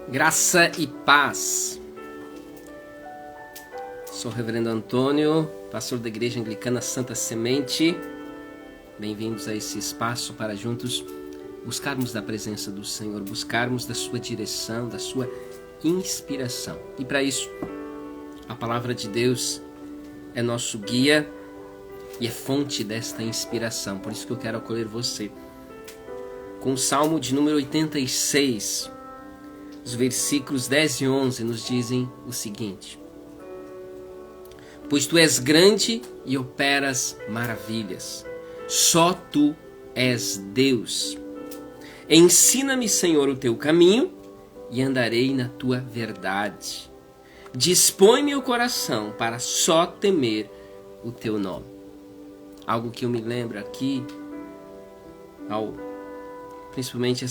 Graça e paz. Sou o Reverendo Antônio, pastor da Igreja Anglicana Santa Semente. Bem-vindos a esse espaço para juntos buscarmos da presença do Senhor, buscarmos da sua direção, da sua inspiração. E para isso, a palavra de Deus é nosso guia e é fonte desta inspiração. Por isso que eu quero acolher você com o Salmo de número 86. Os versículos 10 e 11 nos dizem o seguinte: pois tu és grande e operas maravilhas, só tu és Deus. Ensina-me, Senhor, o teu caminho e andarei na tua verdade. Dispõe-me o coração para só temer o teu nome. Algo que eu me lembro aqui, principalmente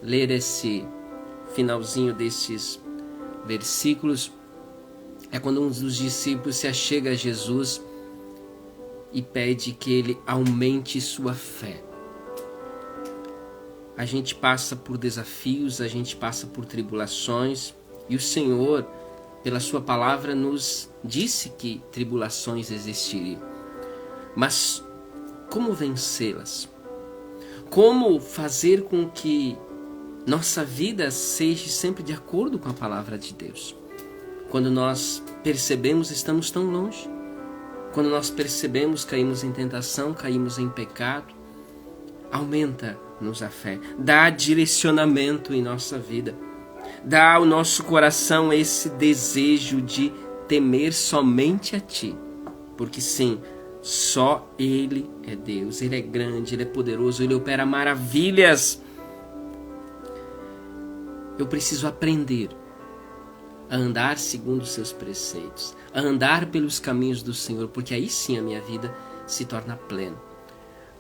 ler esse finalzinho desses versículos, é quando um dos discípulos se achega a Jesus e pede que ele aumente sua fé. A gente passa por desafios, a gente passa por tribulações, e o Senhor, pela sua palavra, nos disse que tribulações existiriam. Mas como vencê-las? Como fazer com que nossa vida seja sempre de acordo com a palavra de Deus? Quando nós percebemos, estamos tão longe. Quando nós percebemos, caímos em tentação, caímos em pecado. Aumenta-nos a fé, dá direcionamento em nossa vida. Dá ao nosso coração esse desejo de temer somente a Ti. Porque sim, só Ele é Deus, Ele é grande, Ele é poderoso, Ele opera maravilhas. Eu preciso aprender a andar segundo os seus preceitos, a andar pelos caminhos do Senhor, porque aí sim a minha vida se torna plena.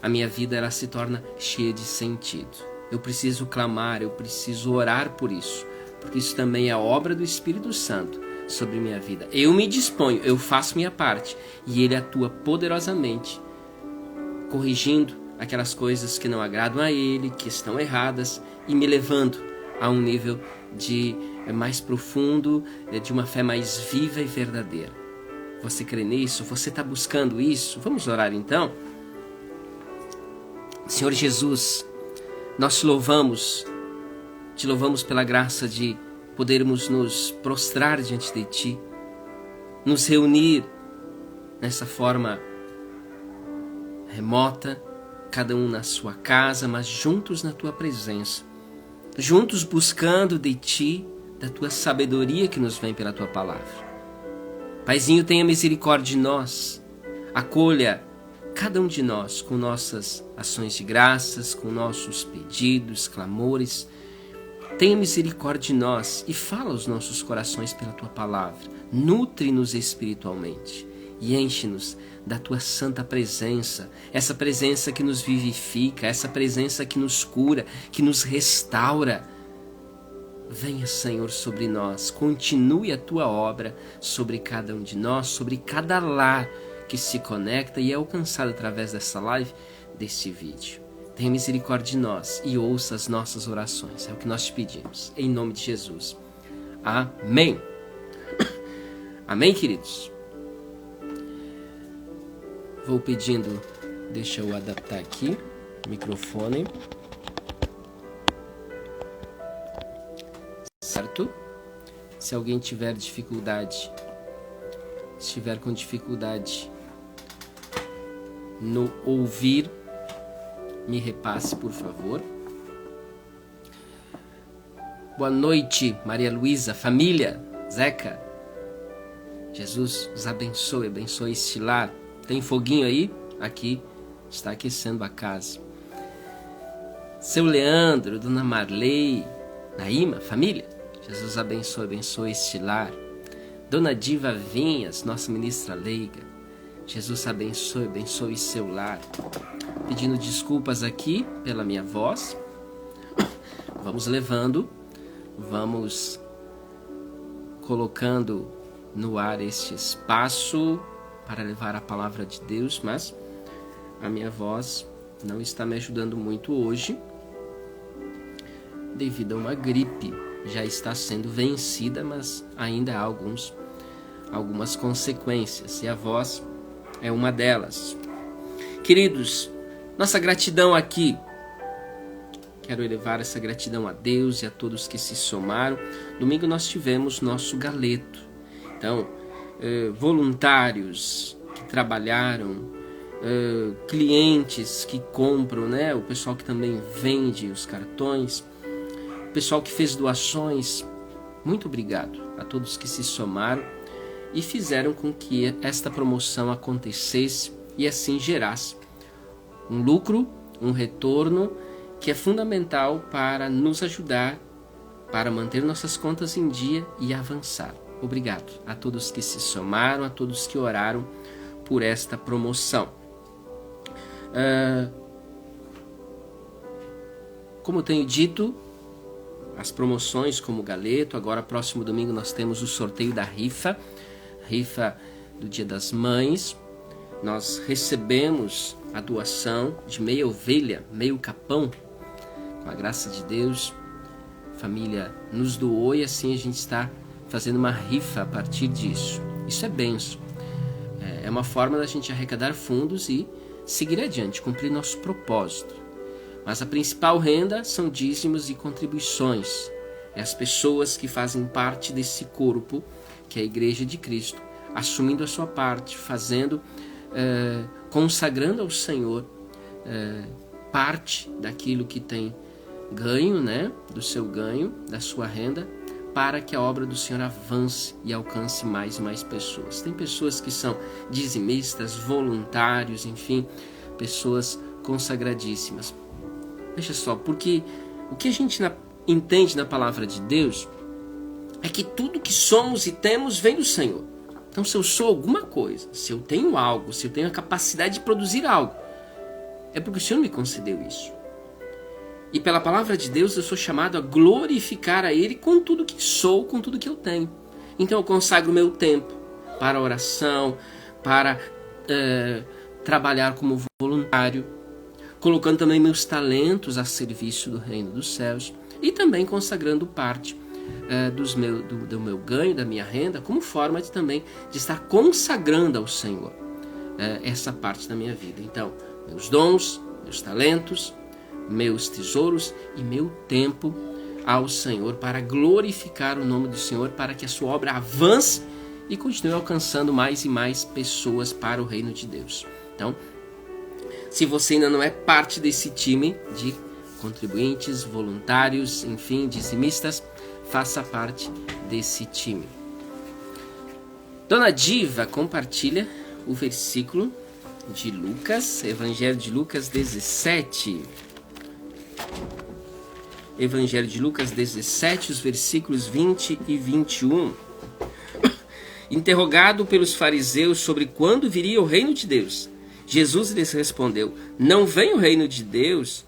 A minha vida ela se torna cheia de sentido. Eu preciso clamar, eu preciso orar por isso, porque isso também é obra do Espírito Santo sobre minha vida. Eu me disponho, eu faço minha parte e Ele atua poderosamente, corrigindo aquelas coisas que não agradam a Ele, que estão erradas, e me levando a um nível de mais profundo, de uma fé mais viva e verdadeira. Você crê nisso? Você está buscando isso? Vamos orar então? Senhor Jesus, nós te louvamos pela graça de podermos nos prostrar diante de Ti, nos reunir nessa forma remota, cada um na sua casa, mas juntos na Tua presença, juntos buscando de Ti, da Tua sabedoria que nos vem pela Tua palavra. Paizinho, tenha misericórdia de nós, acolha cada um de nós com nossas ações de graças, com nossos pedidos, clamores. Tenha misericórdia de nós e fala aos nossos corações pela Tua palavra. Nutre-nos espiritualmente e enche-nos da Tua santa presença, essa presença que nos vivifica, essa presença que nos cura, que nos restaura. Venha, Senhor, sobre nós, continue a Tua obra sobre cada um de nós, sobre cada lar que se conecta e é alcançado através dessa live, desse vídeo. Tenha misericórdia de nós e ouça as nossas orações, é o que nós te pedimos, em nome de Jesus. Amém. Amém, queridos? Vou pedindo, deixa eu adaptar aqui o microfone. Certo? Se alguém tiver dificuldade, estiver com dificuldade no ouvir, me repasse, por favor. Boa noite, Maria Luísa, família, Zeca. Jesus os abençoe, abençoe este lar. Tem foguinho aí? Aqui, está aquecendo a casa. Seu Leandro, Dona Marley, Naíma, família, Jesus abençoe, abençoe este lar. Dona Diva Vinhas, nossa ministra leiga, Jesus abençoe, abençoe seu lar. Pedindo desculpas aqui pela minha voz. Vamos levando, vamos colocando no ar este espaço para levar a palavra de Deus, mas a minha voz não está me ajudando muito hoje, devido a uma gripe. já está sendo vencida, mas ainda há algumas consequências, e a voz é uma delas. Queridos, nossa gratidão aqui, quero elevar essa gratidão a Deus e a todos que se somaram. Domingo nós tivemos nosso galeto. Então, voluntários que trabalharam, clientes que compram, né? O pessoal que também vende os cartões, o pessoal que fez doações. Muito obrigado a todos que se somaram e fizeram com que esta promoção acontecesse e assim gerasse um lucro, um retorno que é fundamental para nos ajudar, para manter nossas contas em dia e avançar. Obrigado a todos que se somaram, a todos que oraram por esta promoção. Como eu tenho dito, as promoções como o galeto, agora próximo domingo nós temos o sorteio da rifa do Dia das Mães. Nós recebemos a doação de meia ovelha, meio capão. Com a graça de Deus, a família nos doou e assim a gente está fazendo uma rifa a partir disso. Isso é bênção. É uma forma da gente arrecadar fundos e seguir adiante, cumprir nosso propósito. Mas a principal renda são dízimos e contribuições. É as pessoas que fazem parte desse corpo, que é a Igreja de Cristo, assumindo a sua parte, fazendo, consagrando ao Senhor parte daquilo que tem ganho, né, do seu ganho, da sua renda, para que a obra do Senhor avance e alcance mais e mais pessoas. Tem pessoas que são dizimistas, voluntários, enfim, pessoas consagradíssimas. Veja só, porque o que a gente entende na palavra de Deus é que tudo que somos e temos vem do Senhor. Então, se eu sou alguma coisa, se eu tenho algo, se eu tenho a capacidade de produzir algo, é porque o Senhor me concedeu isso. E pela palavra de Deus eu sou chamado a glorificar a Ele com tudo que sou, com tudo que eu tenho. Então eu consagro meu tempo para a oração, para trabalhar como voluntário, colocando também meus talentos a serviço do reino dos céus e também consagrando parte do meu ganho, da minha renda, como forma de estar consagrando ao Senhor essa parte da minha vida. Então, meus dons, meus talentos, meus tesouros e meu tempo ao Senhor para glorificar o nome do Senhor, para que a sua obra avance e continue alcançando mais e mais pessoas para o reino de Deus. Então, se você ainda não é parte desse time de contribuintes, voluntários, enfim, dizimistas, faça parte desse time. Dona Diva compartilha o versículo de Lucas, Evangelho de Lucas 17. Evangelho de Lucas 17, os versículos 20 e 21. Interrogado pelos fariseus sobre quando viria o reino de Deus, Jesus lhes respondeu: não vem o reino de Deus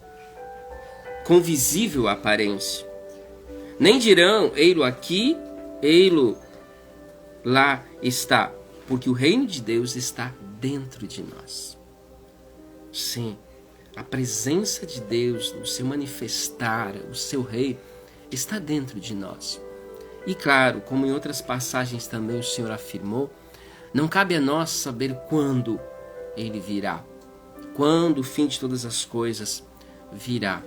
com visível aparência. Nem dirão, ei-lo aqui, ei-lo lá está, porque o reino de Deus está dentro de nós. Sim, a presença de Deus, o seu manifestar, o seu rei, está dentro de nós. E claro, como em outras passagens também o Senhor afirmou, não cabe a nós saber quando Ele virá, quando o fim de todas as coisas virá.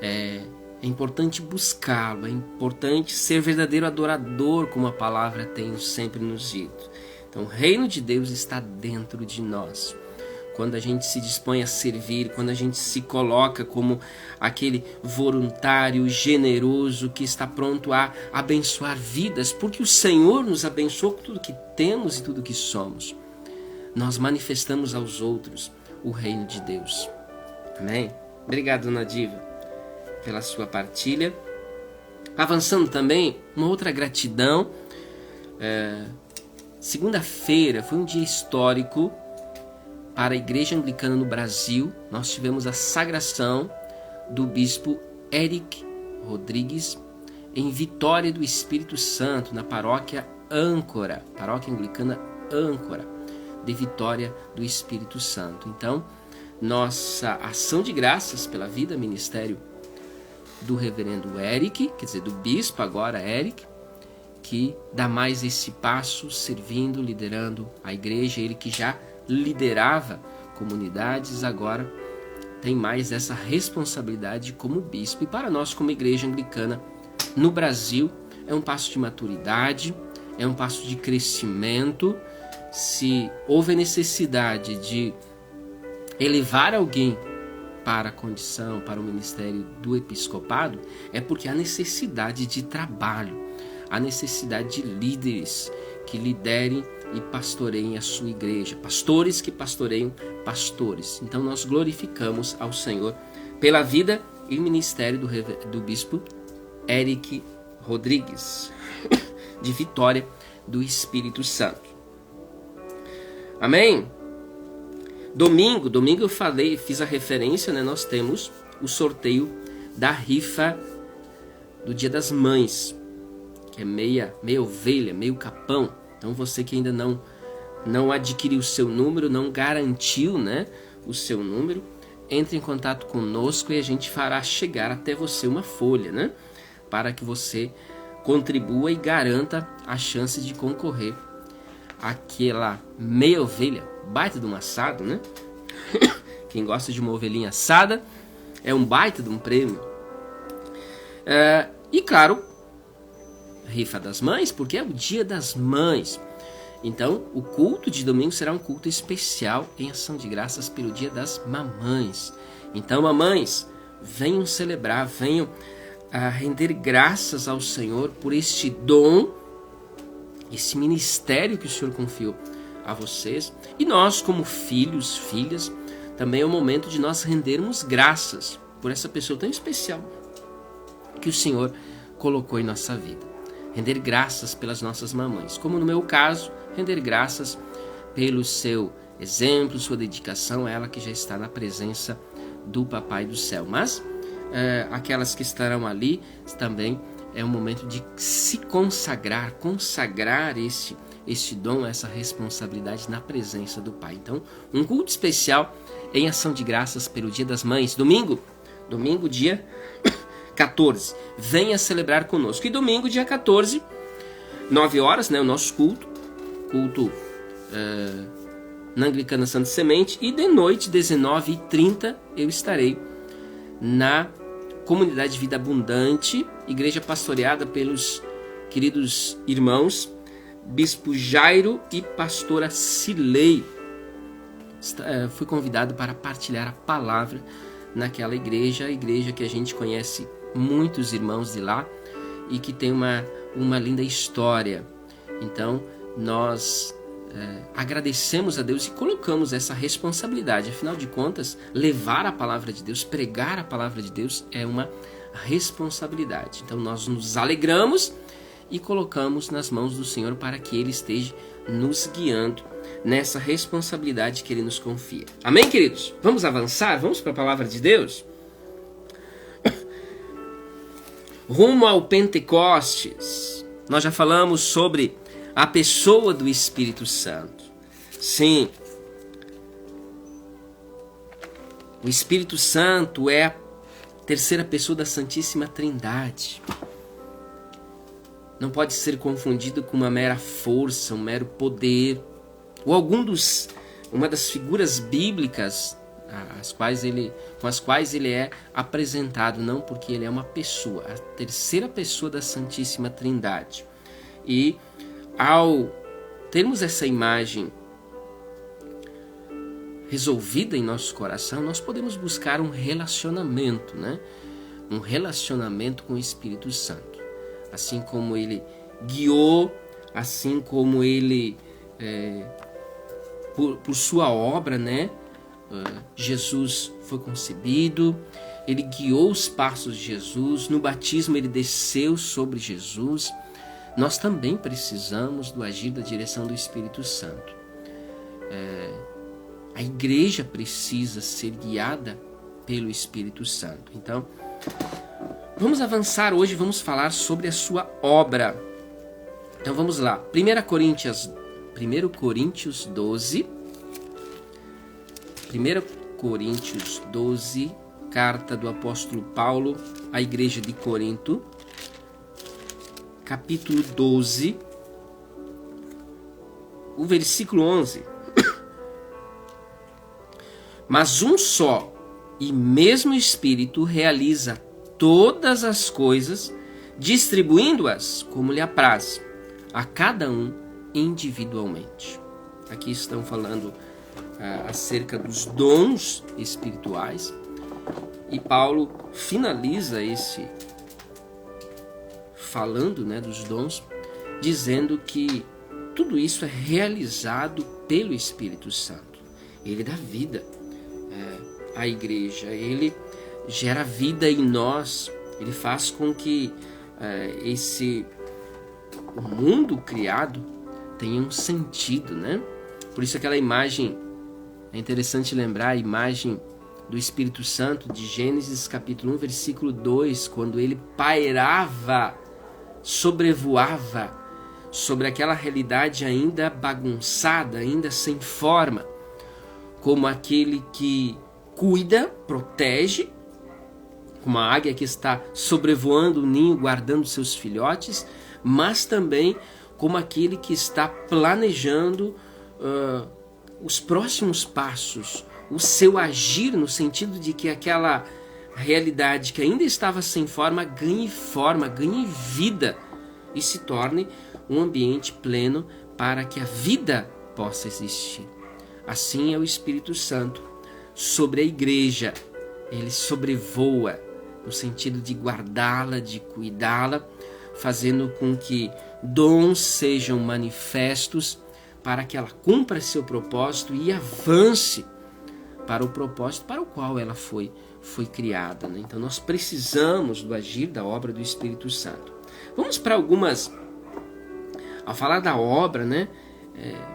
É importante buscá-lo, é importante ser verdadeiro adorador, como a palavra tem sempre nos dito. Então, o reino de Deus está dentro de nós. Quando a gente se dispõe a servir, quando a gente se coloca como aquele voluntário generoso que está pronto a abençoar vidas, porque o Senhor nos abençoou com tudo que temos e tudo que somos, nós manifestamos aos outros o reino de Deus. Amém? Obrigado, Dona Diva, pela sua partilha. Avançando também, uma outra gratidão. Segunda-feira foi um dia histórico para a Igreja Anglicana no Brasil. Nós tivemos a sagração do bispo Eric Rodrigues em Vitória do Espírito Santo, na paróquia Âncora, paróquia anglicana Âncora, de Vitória do Espírito Santo. Então, nossa ação de graças pela vida, ministério do reverendo Eric, quer dizer, do bispo agora Eric, que dá mais esse passo servindo, liderando a igreja. Ele que já liderava comunidades, agora tem mais essa responsabilidade como bispo. E para nós, como igreja anglicana no Brasil, é um passo de maturidade, é um passo de crescimento. Se houve necessidade de elevar alguém para a condição, para o ministério do episcopado, é porque há necessidade de trabalho, há necessidade de líderes que liderem e pastoreiem a sua igreja, pastores que pastoreiam pastores. Então nós glorificamos ao Senhor pela vida e ministério do bispo Eric Rodrigues, de Vitória do Espírito Santo. Amém? Domingo eu falei, fiz a referência, né? Nós temos o sorteio da rifa do Dia das Mães, que é meia ovelha, meio capão. Então você que ainda não adquiriu o seu número, não garantiu, né, o seu número, entre em contato conosco e a gente fará chegar até você uma folha, né, para que você contribua e garanta a chance de concorrer àquela meia ovelha, baita de um assado, né? Quem gosta de uma ovelhinha assada, é um baita de um prêmio. E claro, rifa das mães, porque é o Dia das Mães. Então, o culto de domingo será um culto especial em ação de graças pelo Dia das Mamães. Então, mamães, venham celebrar, venham render graças ao Senhor por este dom, esse ministério que o Senhor confiou a vocês. E nós, como filhos, filhas, também é o momento de nós rendermos graças por essa pessoa tão especial que o Senhor colocou em nossa vida. Render graças pelas nossas mamães. Como no meu caso, render graças pelo seu exemplo, sua dedicação, ela que já está na presença do Papai do Céu. Mas aquelas que estarão ali também é um momento de se consagrar este dom, essa responsabilidade na presença do Pai. Então, um culto especial em ação de graças pelo Dia das Mães. Domingo dia 14. Venha celebrar conosco. E domingo, dia 14, 9 horas, né, o nosso culto na Anglicana Santa Semente. E de noite, 19h30, eu estarei na Comunidade Vida Abundante, igreja pastoreada pelos queridos irmãos Bispo Jairo e Pastora Cilei. Fui convidado para partilhar a palavra naquela igreja, a igreja que a gente conhece muitos irmãos de lá e que tem uma linda história. Então nós agradecemos a Deus e colocamos essa responsabilidade. Afinal de contas, levar a palavra de Deus, pregar a palavra de Deus é uma responsabilidade. Então nós nos alegramos e colocamos nas mãos do Senhor para que Ele esteja nos guiando nessa responsabilidade que Ele nos confia. Amém, queridos? Vamos avançar? Vamos para a palavra de Deus? Rumo ao Pentecostes. Nós já falamos sobre a pessoa do Espírito Santo. Sim, o Espírito Santo é a terceira pessoa da Santíssima Trindade. Não pode ser confundido com uma mera força, um mero poder, ou uma das figuras bíblicas com as quais ele é apresentado, não, porque ele é uma pessoa, a terceira pessoa da Santíssima Trindade. E ao termos essa imagem resolvida em nosso coração, nós podemos buscar um relacionamento, né? Um relacionamento com o Espírito Santo. Assim como ele guiou, assim como ele, por sua obra, né? Jesus foi concebido, ele guiou os passos de Jesus, no batismo ele desceu sobre Jesus. Nós também precisamos do agir da direção do Espírito Santo. A igreja precisa ser guiada pelo Espírito Santo. Então, vamos avançar hoje, vamos falar sobre a sua obra. Então vamos lá. 1 Coríntios 12. 1 Coríntios 12, carta do apóstolo Paulo à igreja de Corinto, capítulo 12, o versículo 11. Mas um só e mesmo Espírito realiza todas as coisas, distribuindo-as como lhe apraz, a cada um individualmente. Aqui estão falando acerca dos dons espirituais, e Paulo finaliza esse falando, dos dons, dizendo que tudo isso é realizado pelo Espírito Santo. Ele dá vida à igreja, ele gera vida em nós, ele faz com que o mundo criado tenha um sentido, Por isso aquela imagem, é interessante lembrar a imagem do Espírito Santo de Gênesis capítulo 1, versículo 2, quando ele pairava, sobrevoava sobre aquela realidade ainda bagunçada, ainda sem forma, como aquele que cuida, protege, como a águia que está sobrevoando o ninho, guardando seus filhotes, mas também como aquele que está planejando os próximos passos, o seu agir, no sentido de que aquela realidade que ainda estava sem forma, ganhe vida e se torne um ambiente pleno para que a vida possa existir. Assim é o Espírito Santo sobre a igreja. Ele sobrevoa no sentido de guardá-la, de cuidá-la, fazendo com que dons sejam manifestos para que ela cumpra seu propósito e avance para o propósito para o qual ela foi criada. Então nós precisamos do agir da obra do Espírito Santo. Vamos para algumas... Ao falar da obra,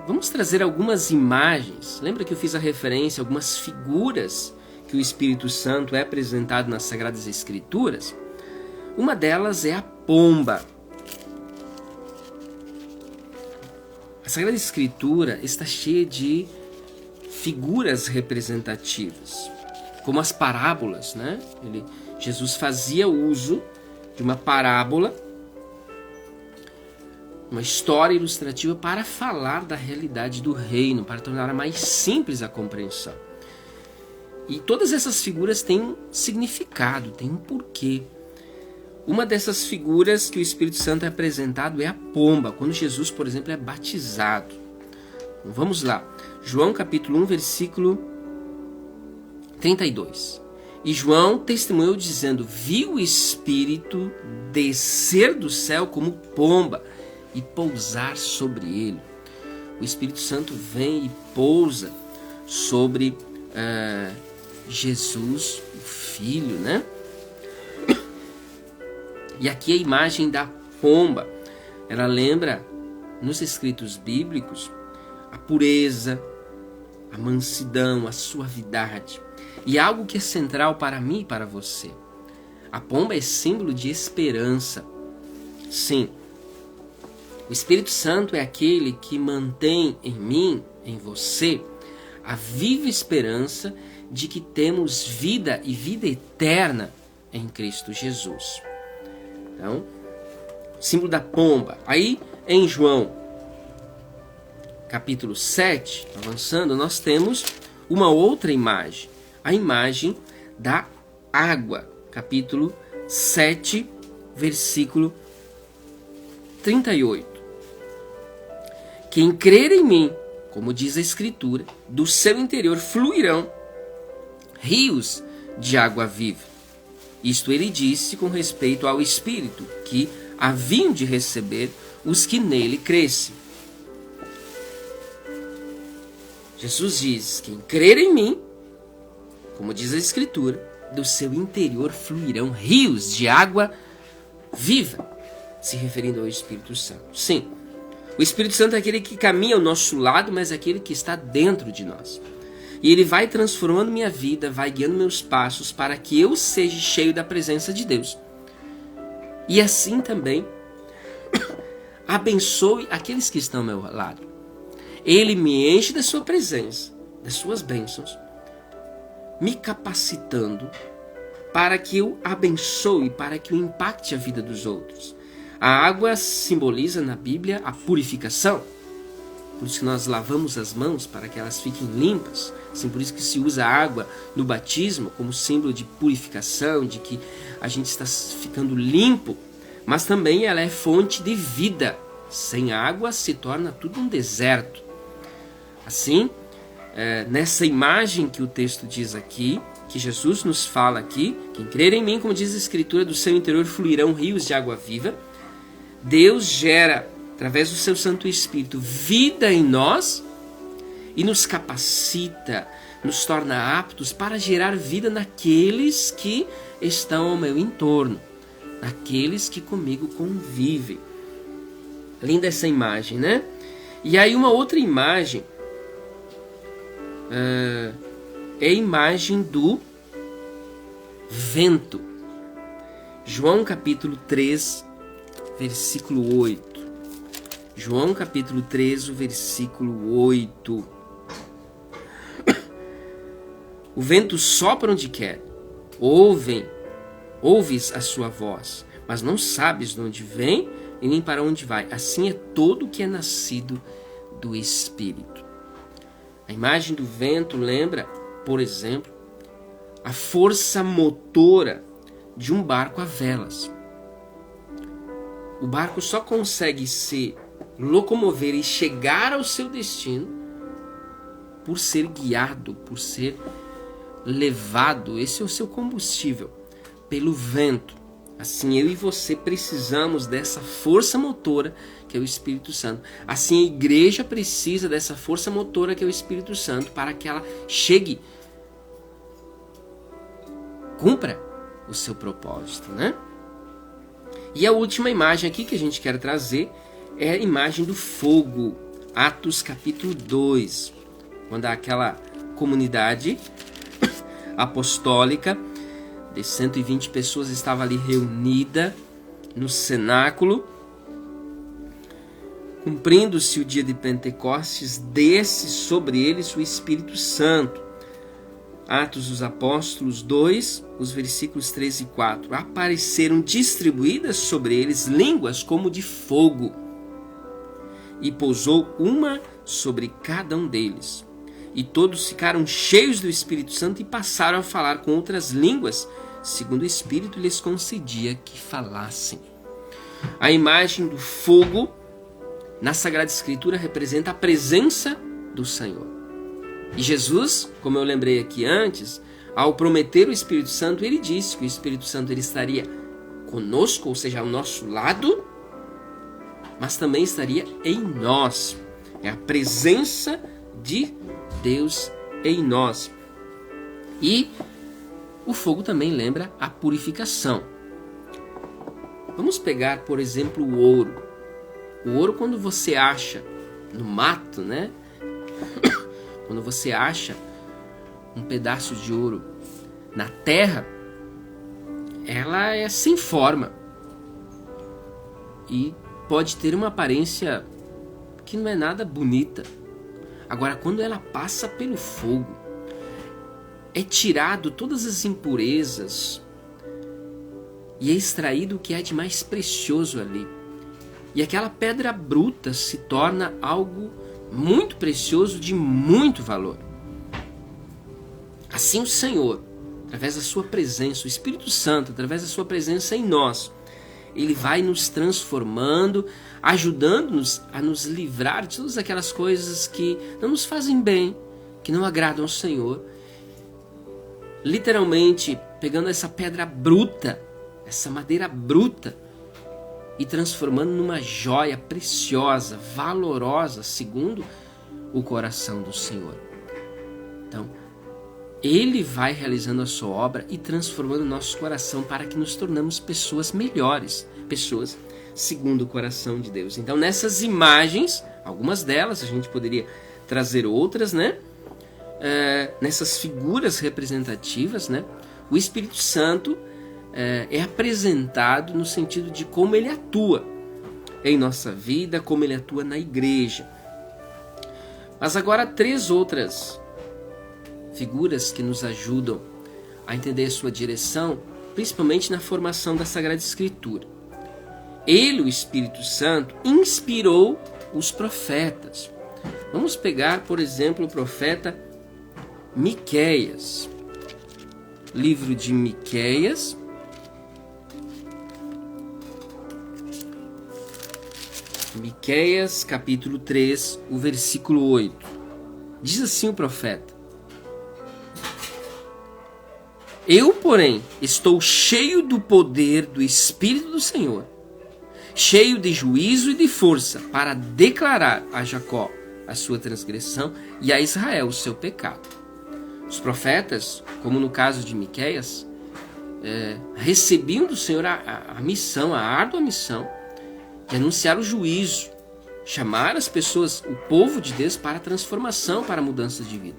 vamos trazer algumas imagens. Lembra que eu fiz a referência a algumas figuras que o Espírito Santo é apresentado nas Sagradas Escrituras? Uma delas é a pomba. A Sagrada Escritura está cheia de figuras representativas, como as parábolas, Jesus fazia uso de uma parábola, uma história ilustrativa para falar da realidade do reino, para tornar mais simples a compreensão. E todas essas figuras têm um significado, têm um porquê. Uma dessas figuras que o Espírito Santo é apresentado é a pomba, quando Jesus, por exemplo, é batizado. Então, vamos lá. João capítulo 1, versículo 32. E João testemunhou dizendo: vi o Espírito descer do céu como pomba e pousar sobre ele. O Espírito Santo vem e pousa sobre Jesus, o Filho, E aqui a imagem da pomba, ela lembra nos escritos bíblicos a pureza, a mansidão, a suavidade. E algo que é central para mim e para você. A pomba é símbolo de esperança. Sim, o Espírito Santo é aquele que mantém em mim, em você, a viva esperança de que temos vida e vida eterna em Cristo Jesus. Então, símbolo da pomba. Aí, em João, capítulo 7, avançando, nós temos uma outra imagem. A imagem da água. Capítulo 7, versículo 38. Quem crer em mim, como diz a Escritura, do seu interior fluirão rios de água viva. Isto ele disse com respeito ao Espírito, que haviam de receber os que nele crescem. Jesus diz: quem crer em mim, como diz a Escritura, do seu interior fluirão rios de água viva, se referindo ao Espírito Santo. Sim, o Espírito Santo é aquele que caminha ao nosso lado, mas é aquele que está dentro de nós. E ele vai transformando minha vida, vai guiando meus passos para que eu seja cheio da presença de Deus. E assim também abençoe aqueles que estão ao meu lado. Ele me enche da sua presença, das suas bênçãos, me capacitando para que eu abençoe, para que eu impacte a vida dos outros. A água simboliza na Bíblia a purificação. Por isso que nós lavamos as mãos para que elas fiquem limpas. Assim, por isso que se usa a água no batismo como símbolo de purificação, de que a gente está ficando limpo. Mas também ela é fonte de vida. Sem água se torna tudo um deserto. Assim, nessa imagem que o texto diz aqui, que Jesus nos fala aqui, quem crer em mim, como diz a Escritura, do seu interior fluirão rios de água viva. Deus gera, através do seu Santo Espírito, vida em nós e nos capacita, nos torna aptos para gerar vida naqueles que estão ao meu entorno, naqueles que comigo convivem. Linda essa imagem, né? E aí uma outra imagem é a imagem do vento. João capítulo 3, versículo 8. João capítulo 3, o versículo 8. O vento sopra onde quer, ouves a sua voz, mas não sabes de onde vem e nem para onde vai. Assim é todo o que é nascido do Espírito. A imagem do vento lembra, por exemplo, a força motora de um barco a velas. O barco só consegue se locomover e chegar ao seu destino por ser guiado, por ser levado, esse é o seu combustível, pelo vento. Assim eu e você precisamos dessa força motora que é o Espírito Santo. Assim a igreja precisa dessa força motora que é o Espírito Santo para que ela chegue, cumpra o seu propósito, né? E a última imagem aqui que a gente quer trazer é a imagem do fogo. Atos capítulo 2, quando aquela comunidade apostólica de 120 pessoas estava ali reunida no cenáculo, cumprindo-se o dia de Pentecostes, desce sobre eles o Espírito Santo. Atos dos Apóstolos 2, os versículos 3 e 4. Apareceram distribuídas sobre eles línguas como de fogo, e pousou uma sobre cada um deles. E todos ficaram cheios do Espírito Santo e passaram a falar com outras línguas, segundo o Espírito lhes concedia que falassem. A imagem do fogo na Sagrada Escritura representa a presença do Senhor. E Jesus, como eu lembrei aqui antes, ao prometer o Espírito Santo, ele disse que o Espírito Santo ele estaria conosco, ou seja, ao nosso lado, mas também estaria em nós. É a presença de Deus em nós. E o fogo também lembra a purificação. Vamos pegar, por exemplo, o ouro. O ouro, quando você acha no mato, né? Quando você acha um pedaço de ouro na terra, ela é sem forma e pode ter uma aparência que não é nada bonita. Agora, quando ela passa pelo fogo, é tirado todas as impurezas e é extraído o que há de mais precioso ali. E aquela pedra bruta se torna algo muito precioso, de muito valor. Assim o Senhor, através da sua presença, o Espírito Santo, através da sua presença em nós, ele vai nos transformando, ajudando-nos a nos livrar de todas aquelas coisas que não nos fazem bem, que não agradam ao Senhor. Literalmente, pegando essa pedra bruta, essa madeira bruta, e transformando numa joia preciosa, valorosa, segundo o coração do Senhor. Então, Ele vai realizando a sua obra e transformando o nosso coração para que nos tornamos pessoas melhores, pessoas segundo o coração de Deus. Então, nessas imagens, algumas delas, a gente poderia trazer outras, né? Nessas figuras representativas, né? O Espírito Santo é apresentado no sentido de como ele atua em nossa vida, como ele atua na igreja. Mas agora 3 outras figuras que nos ajudam a entender a sua direção, principalmente na formação da Sagrada Escritura. Ele, o Espírito Santo, inspirou os profetas. Vamos pegar, por exemplo, o profeta Miqueias. Livro de Miqueias. Miqueias, capítulo 3, o versículo 8. Diz assim o profeta: Eu, porém, estou cheio do poder do Espírito do Senhor, cheio de juízo e de força, para declarar a Jacó a sua transgressão e a Israel o seu pecado. Os profetas, como no caso de Miqueias, recebiam do Senhor a missão, a árdua missão, de anunciar o juízo, chamar as pessoas, o povo de Deus, para a transformação, para a mudança de vida.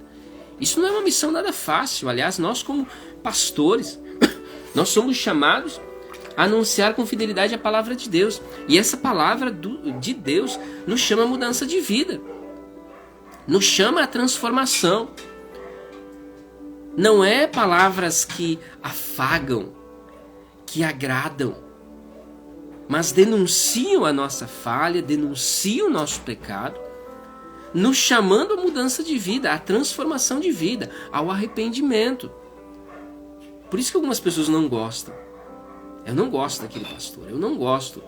Isso não é uma missão nada fácil. Aliás, nós como pastores, nós somos chamados a anunciar com fidelidade a palavra de Deus. E essa palavra de Deus nos chama a mudança de vida, nos chama a transformação. Não é palavras que afagam, que agradam, mas denunciam a nossa falha, denunciam o nosso pecado, nos chamando à mudança de vida, à transformação de vida, ao arrependimento. Por isso que algumas pessoas não gostam. Eu não gosto daquele pastor, eu não gosto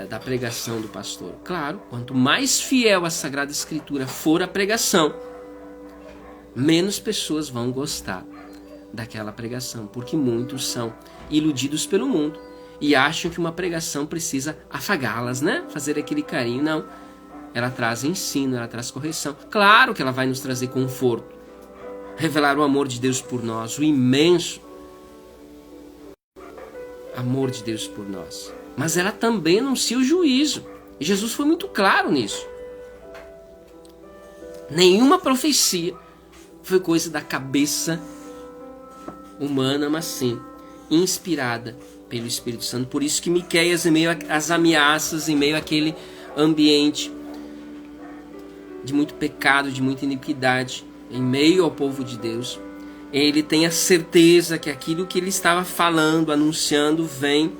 da pregação do pastor. Claro, quanto mais fiel a Sagrada Escritura for a pregação, menos pessoas vão gostar daquela pregação, porque muitos são iludidos pelo mundo e acham que uma pregação precisa afagá-las, né? Fazer aquele carinho. Não, ela traz ensino, ela traz correção. Claro que ela vai nos trazer conforto, revelar o amor de Deus por nós, o imenso amor de Deus por nós. Mas ela também anuncia o juízo. E Jesus foi muito claro nisso. Nenhuma profecia foi coisa da cabeça humana, mas sim inspirada pelo Espírito Santo. Por isso que Miqueias, em meio às ameaças, em meio àquele ambiente de muito pecado, de muita iniquidade, em meio ao povo de Deus, ele tem a certeza que aquilo que ele estava falando, anunciando, vem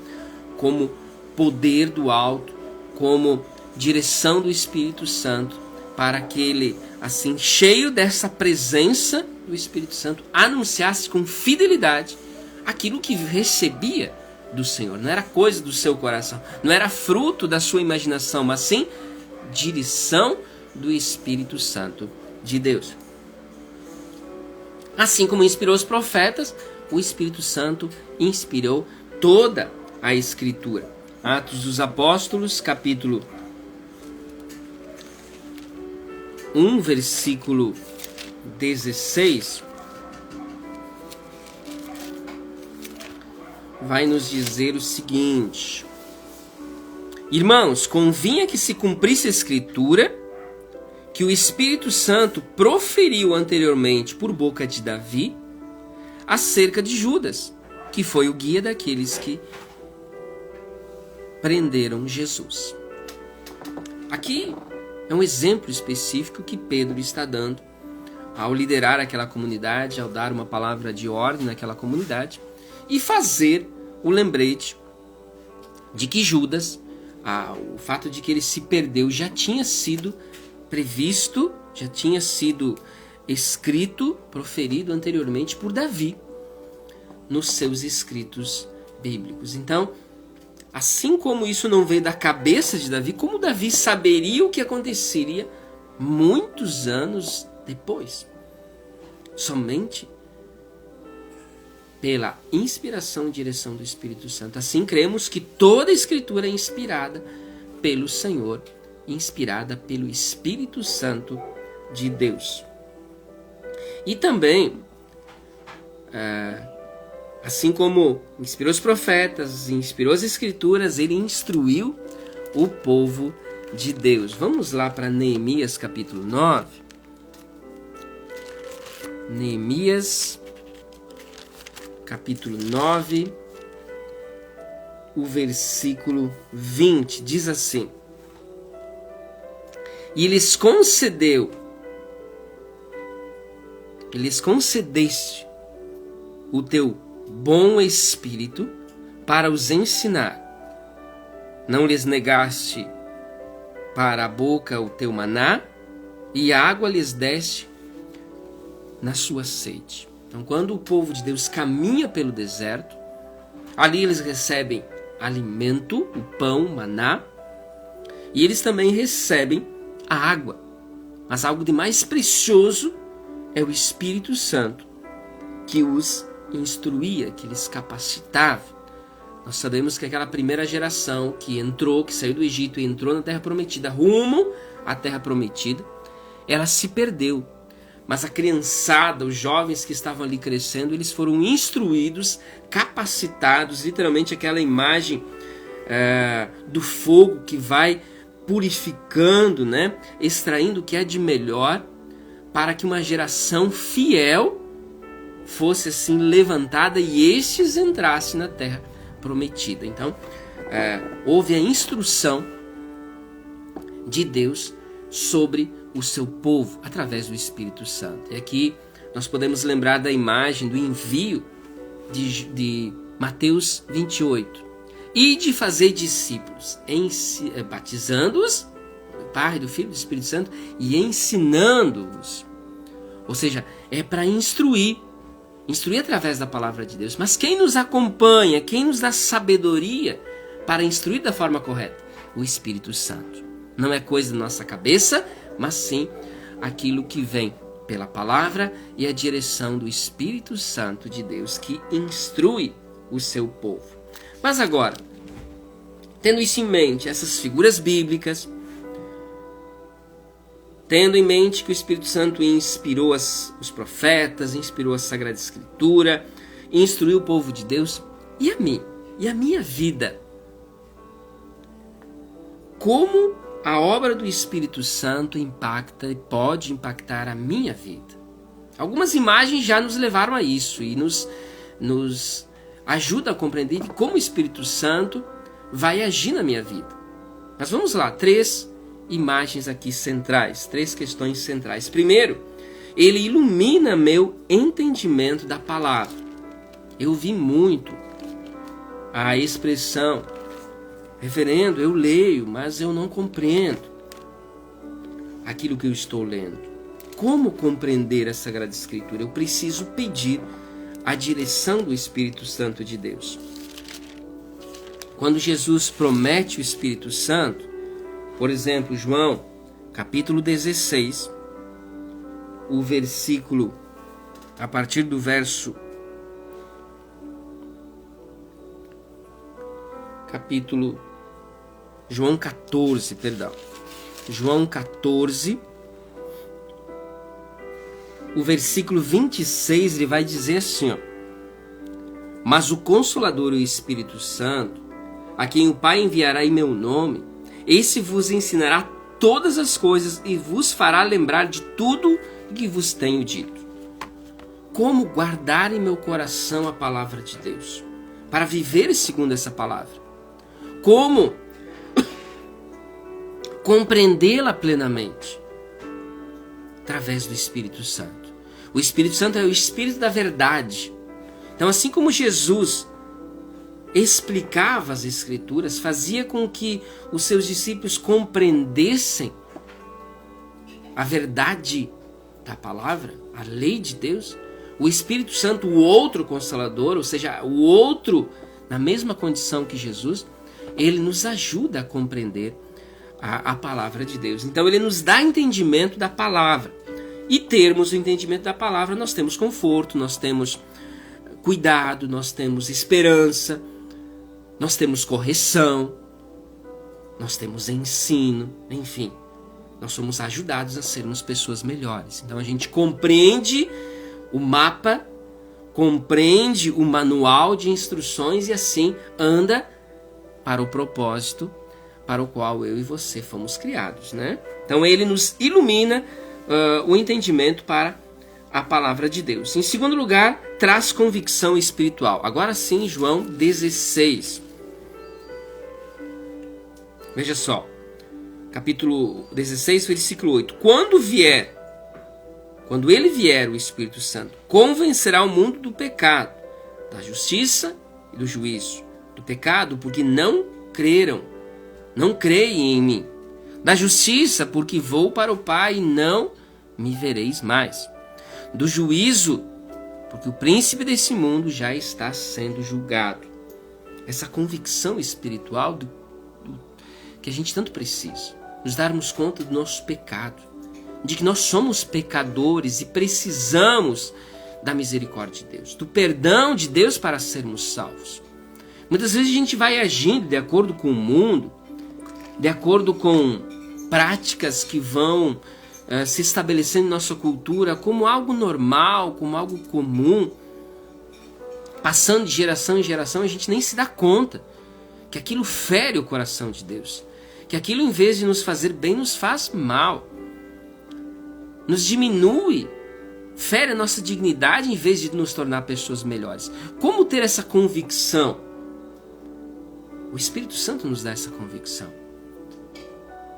como poder do alto, como direção do Espírito Santo, para que ele, assim, cheio dessa presença do Espírito Santo, anunciasse com fidelidade aquilo que recebia do Senhor. Não era coisa do seu coração, não era fruto da sua imaginação, mas sim direção do Espírito Santo de Deus. Assim como inspirou os profetas, o Espírito Santo inspirou toda a Escritura. Atos dos Apóstolos, capítulo 1, versículo 16, vai nos dizer o seguinte: Irmãos, convinha que se cumprisse a Escritura, que o Espírito Santo proferiu anteriormente por boca de Davi acerca de Judas, que foi o guia daqueles que prenderam Jesus. Aqui é um exemplo específico que Pedro está dando ao liderar aquela comunidade, ao dar uma palavra de ordem naquela comunidade e fazer o lembrete de que Judas, o fato de que ele se perdeu, já tinha sido previsto, já tinha sido escrito, proferido anteriormente por Davi nos seus escritos bíblicos. Então, assim como isso não veio da cabeça de Davi, como Davi saberia o que aconteceria muitos anos depois? Somente pela inspiração e direção do Espírito Santo. Assim cremos que toda a Escritura é inspirada pelo Senhor, inspirada pelo Espírito Santo de Deus. E também, assim como inspirou os profetas, inspirou as Escrituras, ele instruiu o povo de Deus. Vamos lá para Neemias capítulo 9. Neemias capítulo 9, o versículo 20, diz assim: E lhes concedeste o teu bom espírito para os ensinar. Não lhes negaste para a boca o teu maná, e água lhes deste na sua sede. Então, quando o povo de Deus caminha pelo deserto, ali eles recebem alimento, o pão, o maná, e eles também recebem a água. Mas algo de mais precioso é o Espírito Santo, que os instruía, que lhes capacitava. Nós sabemos que aquela primeira geração que saiu do Egito e entrou na Terra Prometida, rumo à Terra Prometida, ela se perdeu. Mas a criançada, os jovens que estavam ali crescendo, eles foram instruídos, capacitados, literalmente aquela imagem do fogo que vai purificando, né? Extraindo o que é de melhor, para que uma geração fiel fosse assim levantada e estes entrassem na Terra Prometida. Então, houve a instrução de Deus sobre o seu povo através do Espírito Santo. E aqui nós podemos lembrar da imagem do envio de Mateus 28. E de fazer discípulos, batizando-os do Pai, do Filho e do Espírito Santo e ensinando-os. Ou seja, é para instruir através da palavra de Deus. Mas quem nos acompanha, quem nos dá sabedoria para instruir da forma correta? O Espírito Santo. Não é coisa da nossa cabeça, mas sim aquilo que vem pela palavra e a direção do Espírito Santo de Deus que instrui o seu povo. Mas agora, tendo isso em mente, essas figuras bíblicas, tendo em mente que o Espírito Santo inspirou os profetas, inspirou a Sagrada Escritura, instruiu o povo de Deus, e a mim? E a minha vida? Como a obra do Espírito Santo impacta e pode impactar a minha vida? Algumas imagens já nos levaram a isso e nos ajuda a compreender como o Espírito Santo vai agir na minha vida. Mas vamos lá, 3 imagens aqui centrais, 3 questões centrais. Primeiro, ele ilumina meu entendimento da palavra. Eu vi muito a expressão: reverendo, eu leio, mas eu não compreendo aquilo que eu estou lendo. Como compreender a Sagrada Escritura? Eu preciso pedir a direção do Espírito Santo de Deus. Quando Jesus promete o Espírito Santo, por exemplo, João, capítulo 16, o versículo, a partir do verso João 14, João 14, o versículo 26, ele vai dizer assim, ó: mas o Consolador, o Espírito Santo, a quem o Pai enviará em meu nome, esse vos ensinará todas as coisas e vos fará lembrar de tudo o que vos tenho dito. Como guardar em meu coração a palavra de Deus, para viver segundo essa palavra? Como compreendê-la plenamente? Através do Espírito Santo. O Espírito Santo é o Espírito da verdade. Então, assim como Jesus explicava as Escrituras, fazia com que os seus discípulos compreendessem a verdade da palavra, a lei de Deus, o Espírito Santo, o outro Consolador, ou seja, o outro na mesma condição que Jesus, ele nos ajuda a compreender a palavra de Deus. Então ele nos dá entendimento da palavra. E termos o entendimento da palavra, nós temos conforto, nós temos cuidado, nós temos esperança, nós temos correção, nós temos ensino, enfim. Nós somos ajudados a sermos pessoas melhores. Então a gente compreende o mapa, compreende o manual de instruções e assim anda para o propósito para o qual eu e você fomos criados, né? Então ele nos ilumina o entendimento para a palavra de Deus. Em segundo lugar, traz convicção espiritual. Agora sim, João 16. Veja só, capítulo 16, versículo 8. Quando ele vier, o Espírito Santo, convencerá o mundo do pecado, da justiça e do juízo, do pecado, porque não creem em mim, da justiça, porque vou para o Pai e não me vereis mais, do juízo, porque o príncipe desse mundo já está sendo julgado. Essa convicção espiritual que a gente tanto precisa, nos darmos conta do nosso pecado, de que nós somos pecadores e precisamos da misericórdia de Deus, do perdão de Deus para sermos salvos. Muitas vezes a gente vai agindo de acordo com o mundo, de acordo com práticas que vão se estabelecendo em nossa cultura como algo normal, como algo comum, passando de geração em geração, a gente nem se dá conta que aquilo fere o coração de Deus, que aquilo, em vez de nos fazer bem, nos faz mal, nos diminui, fere a nossa dignidade em vez de nos tornar pessoas melhores. Como ter essa convicção? O Espírito Santo nos dá essa convicção.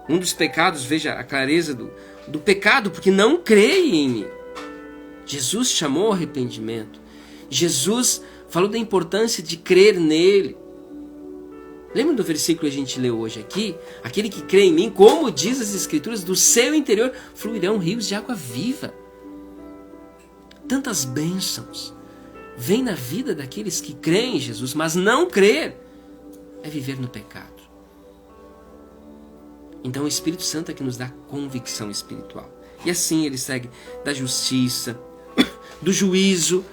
Um dos pecados, veja a clareza do pecado, porque não creem em mim. Jesus chamou ao arrependimento. Jesus falou da importância de crer nele. Lembra do versículo que a gente leu hoje aqui? Aquele que crê em mim, como diz as Escrituras, do seu interior fluirão rios de água viva. Tantas bênçãos vêm na vida daqueles que creem em Jesus, mas não crer é viver no pecado. Então o Espírito Santo é que nos dá convicção espiritual. E assim ele segue da justiça, do juízo.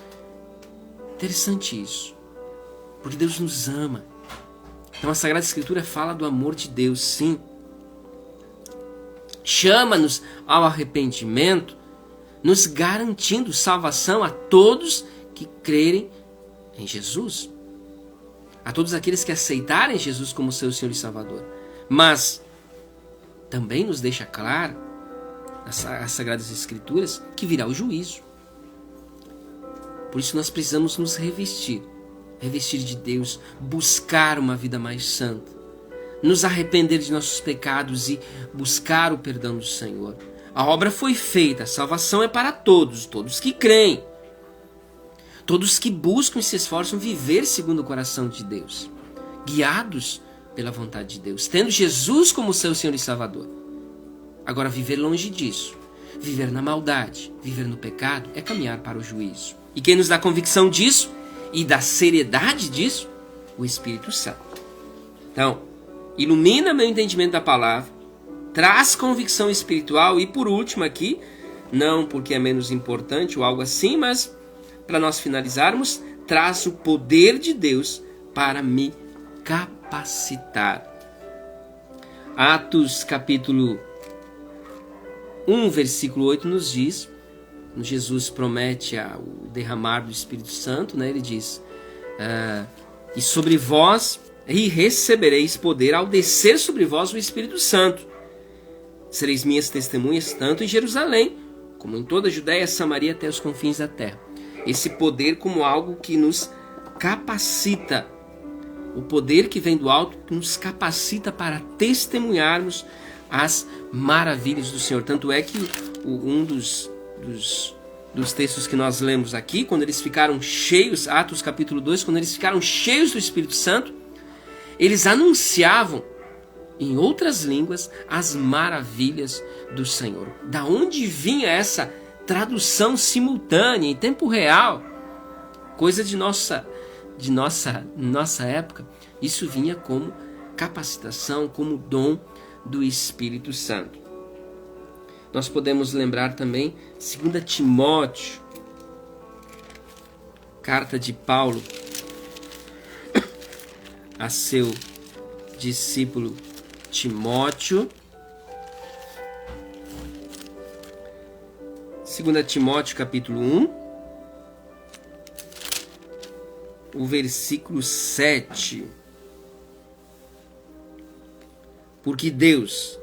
Interessante isso, porque Deus nos ama. Então a Sagrada Escritura fala do amor de Deus, sim. Chama-nos ao arrependimento, nos garantindo salvação a todos que crerem em Jesus. A todos aqueles que aceitarem Jesus como seu Senhor e Salvador. Mas também nos deixa claro, as Sagradas Escrituras, que virá o juízo. Por isso nós precisamos nos revestir de Deus, buscar uma vida mais santa, nos arrepender de nossos pecados e buscar o perdão do Senhor. A obra foi feita, a salvação é para todos, todos que creem, todos que buscam e se esforçam viver segundo o coração de Deus, guiados pela vontade de Deus, tendo Jesus como seu Senhor e Salvador. Agora, viver longe disso, viver na maldade, viver no pecado, é caminhar para o juízo. E quem nos dá convicção disso e da seriedade disso? O Espírito Santo. Então, ilumina meu entendimento da palavra, traz convicção espiritual e, por último aqui, não porque é menos importante ou algo assim, mas para nós finalizarmos, traz o poder de Deus para me capacitar. Atos capítulo 1, versículo 8 nos diz, Jesus promete o derramar do Espírito Santo, né? Ele diz, e sobre vós recebereis poder ao descer sobre vós o Espírito Santo. Sereis minhas testemunhas tanto em Jerusalém, como em toda a Judéia, Samaria, até os confins da terra. Esse poder como algo que nos capacita. O poder que vem do alto que nos capacita para testemunharmos as maravilhas do Senhor. Tanto é que um dos textos que nós lemos aqui, quando eles ficaram cheios, Atos capítulo 2, quando eles ficaram cheios do Espírito Santo, eles anunciavam em outras línguas as maravilhas do Senhor. Da onde vinha essa tradução simultânea, em tempo real? Coisa de nossa época. Isso vinha como capacitação, como dom do Espírito Santo. Nós podemos lembrar também 2 Timóteo, carta de Paulo a seu discípulo Timóteo. 2 Timóteo capítulo 1, o versículo 7. Porque Deus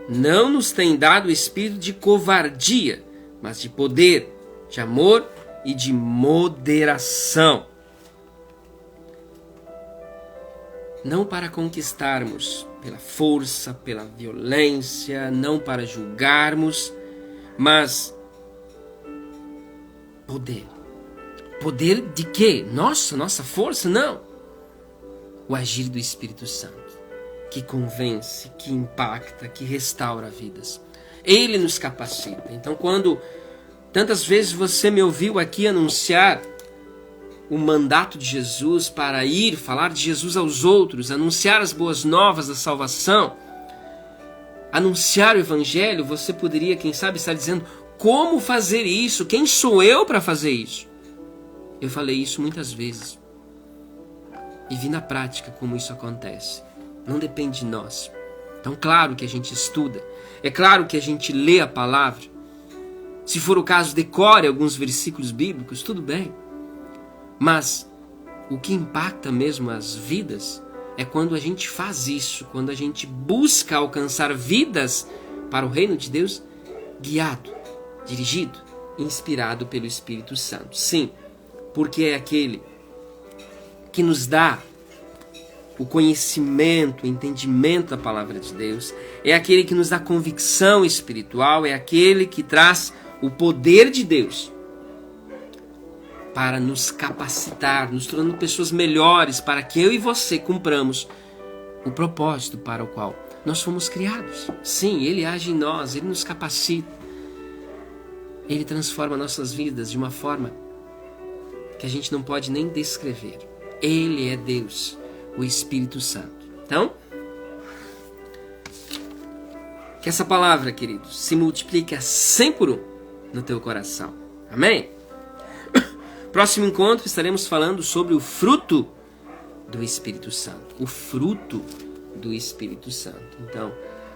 não nos tem dado o espírito de covardia, mas de poder, de amor e de moderação. Não para conquistarmos pela força, pela violência, não para julgarmos, mas poder, Poder de quê? Nossa força? Não. O agir do Espírito Santo, que convence, que impacta, que restaura vidas. Ele nos capacita. Então, quando tantas vezes você me ouviu aqui anunciar o mandato de Jesus para ir falar de Jesus aos outros, anunciar as boas novas da salvação, anunciar o Evangelho, você poderia, quem sabe, estar dizendo: como fazer isso? Quem sou eu para fazer isso? Eu falei isso muitas vezes e vi na prática como isso acontece. Não depende de nós. Então, claro que a gente estuda, é claro que a gente lê a palavra. Se for o caso, decore alguns versículos bíblicos, tudo bem. Mas o que impacta mesmo as vidas é quando a gente faz isso, quando a gente busca alcançar vidas para o reino de Deus, guiado, dirigido, inspirado pelo Espírito Santo. Sim, porque é aquele que nos dá o conhecimento, o entendimento da palavra de Deus, é aquele que nos dá convicção espiritual, é aquele que traz o poder de Deus para nos capacitar, nos tornando pessoas melhores, para que eu e você cumpramos o propósito para o qual nós fomos criados. Sim, Ele age em nós, Ele nos capacita, Ele transforma nossas vidas de uma forma que a gente não pode nem descrever. Ele é Deus, o Espírito Santo. Então, que essa palavra, queridos, se multiplique a 100 por 1 no teu coração. Amém? Próximo encontro estaremos falando sobre o fruto do Espírito Santo. O fruto do Espírito Santo. Então,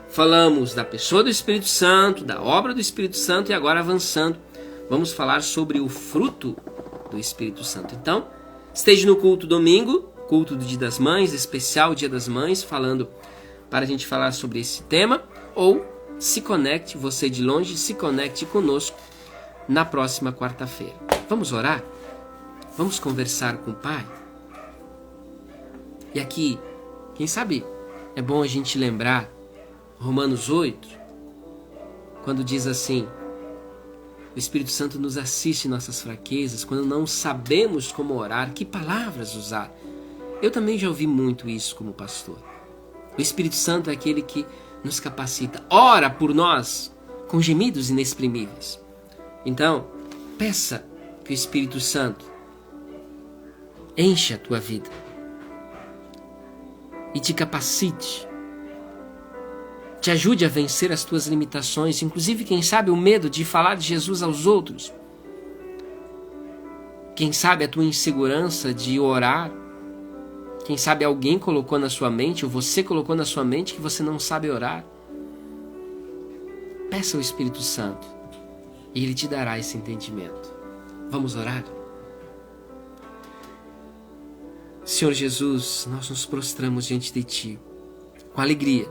falamos da pessoa do Espírito Santo, da obra do Espírito Santo e agora avançando, vamos falar sobre o fruto do Espírito Santo. Então, esteja no culto domingo, culto do Dia das Mães, especial Dia das Mães, falando para a gente falar sobre esse tema, ou se conecte, você de longe, se conecte conosco na próxima quarta-feira. Vamos orar? Vamos conversar com o Pai? E aqui, quem sabe, é bom a gente lembrar Romanos 8, quando diz assim: o Espírito Santo nos assiste em nossas fraquezas, quando não sabemos como orar, que palavras usar. Eu também já ouvi muito isso como pastor. O Espírito Santo é aquele que nos capacita. Ora por nós com gemidos inexprimíveis. Então, peça que o Espírito Santo encha a tua vida e te capacite, te ajude a vencer as tuas limitações, inclusive, quem sabe, o medo de falar de Jesus aos outros. Quem sabe a tua insegurança de orar. Quem sabe alguém colocou na sua mente, ou você colocou na sua mente, que você não sabe orar. Peça ao Espírito Santo e Ele te dará esse entendimento. Vamos orar? Senhor Jesus, nós nos prostramos diante de Ti com alegria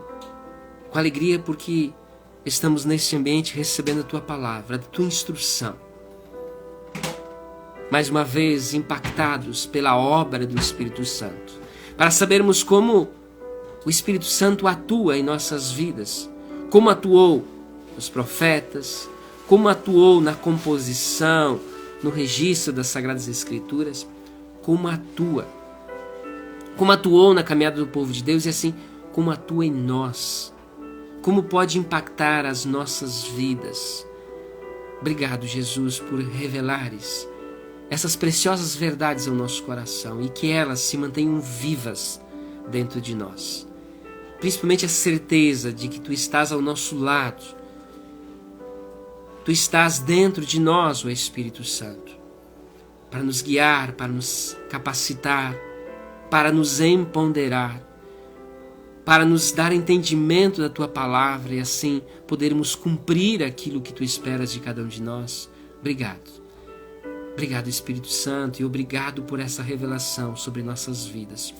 porque estamos neste ambiente recebendo a Tua palavra, a Tua instrução. Mais uma vez impactados pela obra do Espírito Santo, para sabermos como o Espírito Santo atua em nossas vidas, como atuou nos profetas, como atuou na composição, no registro das Sagradas Escrituras, como atuou na caminhada do povo de Deus e assim como atua em nós, como pode impactar as nossas vidas. Obrigado, Jesus, por revelares essas preciosas verdades ao nosso coração e que elas se mantenham vivas dentro de nós. Principalmente a certeza de que Tu estás ao nosso lado. Tu estás dentro de nós, ó Espírito Santo, para nos guiar, para nos capacitar, para nos empoderar, para nos dar entendimento da Tua palavra e assim podermos cumprir aquilo que Tu esperas de cada um de nós. Obrigado. Obrigado, Espírito Santo, e obrigado por essa revelação sobre nossas vidas.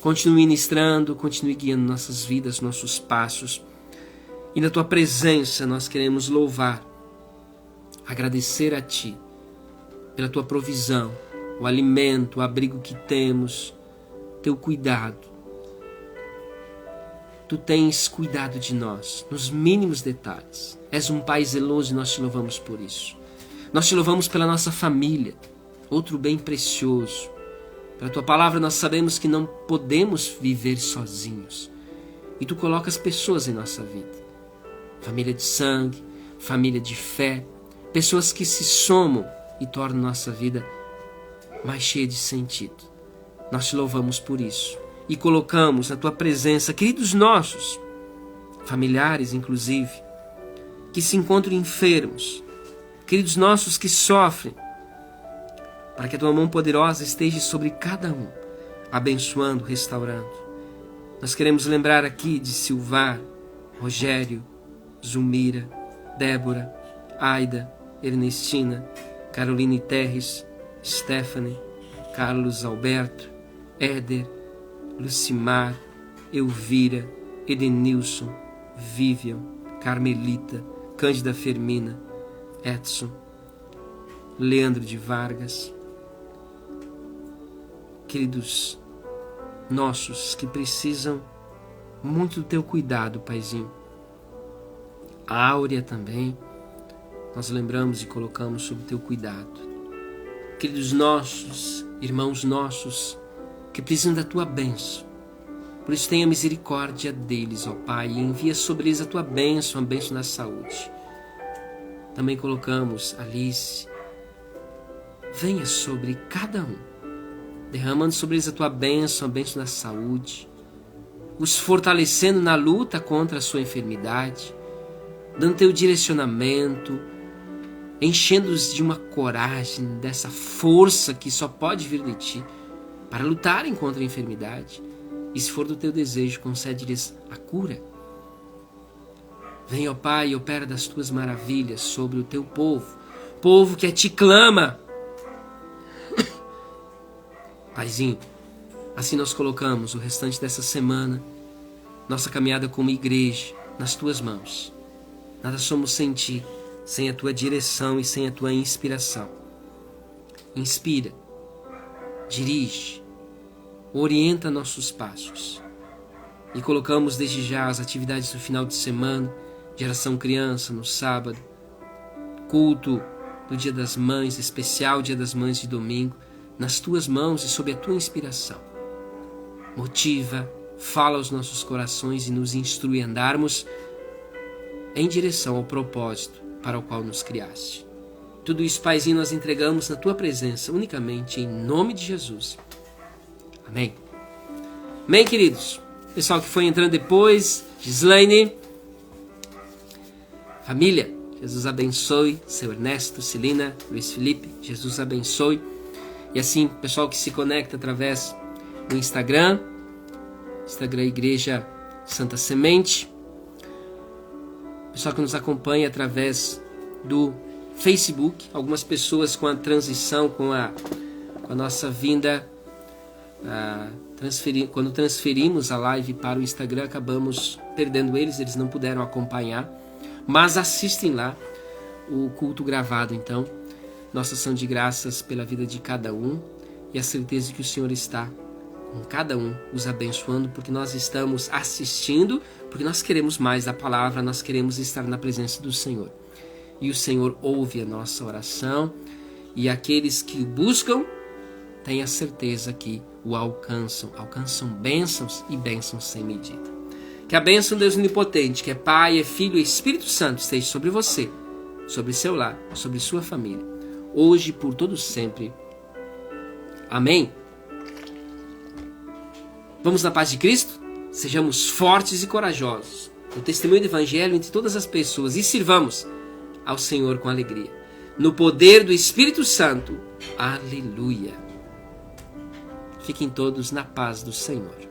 Continue ministrando, continue guiando nossas vidas, nossos passos. E na Tua presença nós queremos louvar, agradecer a Ti pela Tua provisão, o alimento, o abrigo que temos, Teu cuidado. Tu tens cuidado de nós, nos mínimos detalhes. És um Pai zeloso e nós Te louvamos por isso. Nós Te louvamos pela nossa família, outro bem precioso. Pela tua palavra nós sabemos que não podemos viver sozinhos. E tu colocas pessoas em nossa vida. Família de sangue, família de fé, pessoas que se somam e tornam nossa vida mais cheia de sentido. Nós te louvamos por isso e colocamos na tua presença, queridos nossos, familiares inclusive, que se encontram enfermos, queridos nossos que sofrem, para que a tua mão poderosa esteja sobre cada um, abençoando, restaurando. Nós queremos lembrar aqui de Silvar, Rogério, Zulmira, Débora, Aida, Ernestina, Caroline Terres, Stephanie, Carlos Alberto, Éder, Lucimar, Elvira, Edenilson, Vivian, Carmelita, Cândida Fermina, Edson, Leandro de Vargas, queridos nossos que precisam muito do teu cuidado, Paizinho. A Áurea também, nós lembramos e colocamos sob o teu cuidado. Queridos nossos, irmãos nossos, que precisam da tua bênção. Por isso tenha misericórdia deles, ó Pai, e envia sobre eles a tua bênção, a bênção da saúde. Também colocamos Alice. Venha sobre cada um, derramando sobre eles a tua bênção, a bênção da saúde, os fortalecendo na luta contra a sua enfermidade, dando teu direcionamento, enchendo-os de uma coragem, dessa força que só pode vir de ti, para lutarem contra a enfermidade. E se for do teu desejo, concede-lhes a cura. Vem, ó Pai, e opera das tuas maravilhas sobre o teu povo que a ti clama. Paizinho, assim nós colocamos o restante dessa semana, nossa caminhada como igreja, nas tuas mãos. Nada somos sem ti, sem a tua direção e sem a tua inspiração. Inspira, dirige, orienta nossos passos. E colocamos desde já as atividades do final de semana, geração criança no sábado, culto do Dia das Mães, especial Dia das Mães de domingo, nas tuas mãos e sob a tua inspiração. Motiva, fala aos nossos corações e nos instrui a andarmos em direção ao propósito para o qual nos criaste. Tudo isso, Paizinho, nós entregamos na tua presença, unicamente em nome de Jesus. Amém. Amém, queridos. Pessoal que foi entrando depois, Gislaine, família, Jesus abençoe. Seu Ernesto, Celina, Luiz Felipe, Jesus abençoe. E assim, pessoal que se conecta através do Instagram Igreja Santa Semente, pessoal que nos acompanha através do Facebook, algumas pessoas com a transição, com a nossa vinda, quando transferimos a live para o Instagram, acabamos perdendo eles não puderam acompanhar, mas assistem lá o culto gravado. Então, nossa ação de graças pela vida de cada um e a certeza que o Senhor está com cada um, os abençoando, porque nós estamos assistindo, porque nós queremos mais da palavra, nós queremos estar na presença do Senhor. E o Senhor ouve a nossa oração, e aqueles que o buscam, tenha certeza que o alcançam bênçãos e bênçãos sem medida. Que a bênção de Deus Onipotente, que é Pai, é Filho e Espírito Santo, esteja sobre você, sobre seu lar, sobre sua família, hoje e por todo sempre. Amém? Vamos na paz de Cristo? Sejamos fortes e corajosos no testemunho do Evangelho entre todas as pessoas e sirvamos ao Senhor com alegria. No poder do Espírito Santo. Aleluia. Fiquem todos na paz do Senhor.